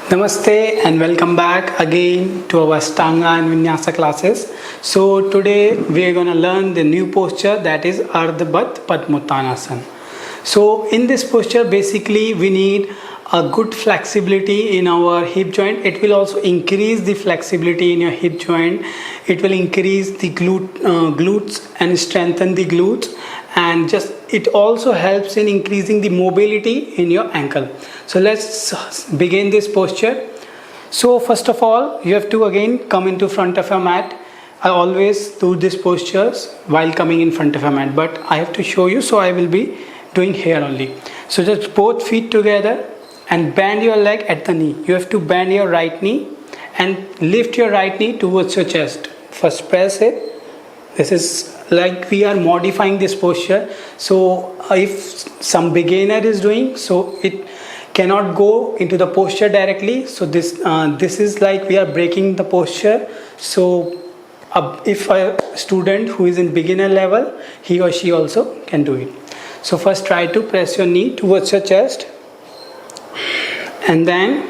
Namaste and welcome back again to our Ashtanga and Vinyasa classes. So today we are going to learn the new posture, that is Ardha Padmottanasana. So in this posture basically we need a good flexibility in our hip joint. It will also increase the flexibility in your hip joint. It will increase the glutes and strengthen the glutes, and just it also helps in increasing the mobility in your ankle. So let's begin this posture. So first of all, you have to again come into front of your mat. I always do this postures while coming in front of your mat, but I have to show you, so I will be doing here only. So just both feet together and bend your leg at the knee. You have to bend your right knee and lift your right knee towards your chest. First press it. This is like we are modifying this posture. So if some beginner is doing, so it cannot go into the posture directly. So this is like we are breaking the posture. So if a student who is in beginner level, he or she also can do it. So first try to press your knee towards your chest, and then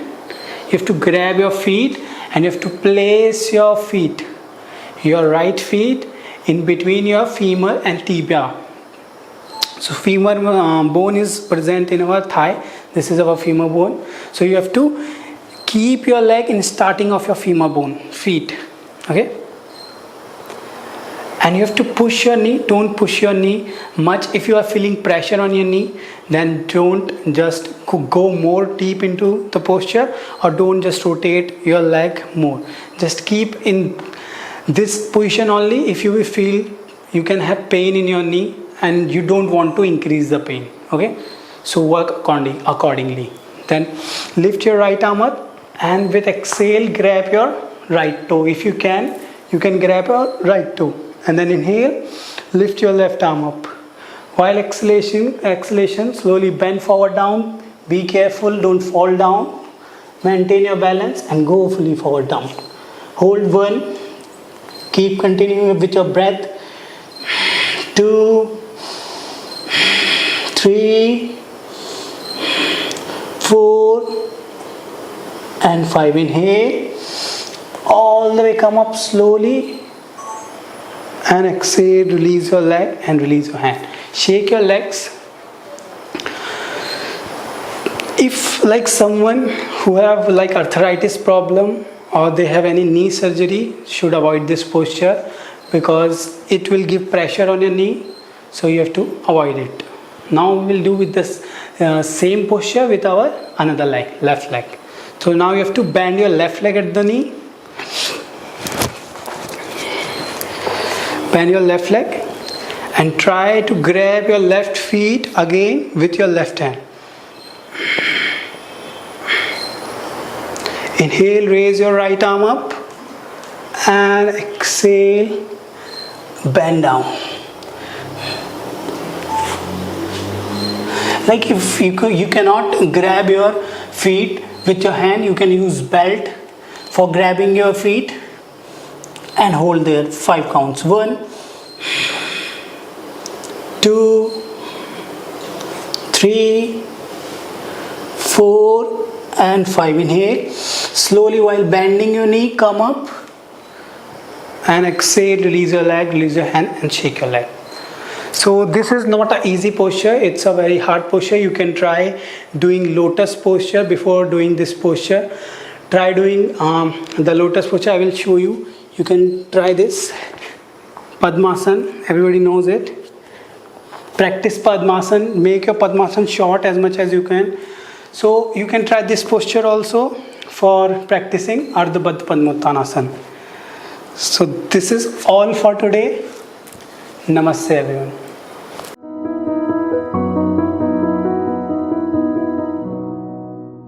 you have to grab your feet and you have to place your feet, your right feet, in between your femur and tibia. So femur bone is present in our thigh. This is our femur bone. So you have to keep your leg in starting of your femur bone, feet. Okay? And you have to push your knee. Don't push your knee much. If you are feeling pressure on your knee, then don't just go more deep into the posture, or don't just rotate your leg more. Just keep in this position only if you will feel you can have pain in your knee and you don't want to increase the pain. Okay, so work accordingly. Then lift your right arm up, and with exhale grab your right toe. If you can grab your right toe, and then inhale, lift your left arm up. While exhalation, slowly bend forward down. Be careful, don't fall down. Maintain your balance and go fully forward down. Hold 1. Keep continuing with your breath. 2, 3, 4, and 5. Inhale. All the way come up slowly. And exhale, release your leg and release your hand. Shake your legs. If like someone who have like arthritis problem or they have any knee surgery, should avoid this posture because it will give pressure on your knee. So you have to avoid it. Now we will do with this same posture with our another leg, left leg. So now you have to bend your left leg at the knee. Bend your left leg and try to grab your left feet again with your left hand. Inhale, raise your right arm up, and exhale, bend down. Like if you cannot grab your feet with your hand, you can use belt for grabbing your feet. And hold there 5 counts. 1, 2, 3, 4, and 5. Inhale. Slowly while bending your knee, come up. And exhale, release your leg, release your hand and shake your leg. So this is not an easy posture. It's a very hard posture. You can try doing lotus posture before doing this posture. Try doing the lotus posture. I will show you. You can try this. Padmasana, everybody knows it. Practice Padmasana. Make your Padmasana short as much as you can. So you can try this posture also for practicing Ardha Padmottanasana. So this is all for today. Namaste everyone.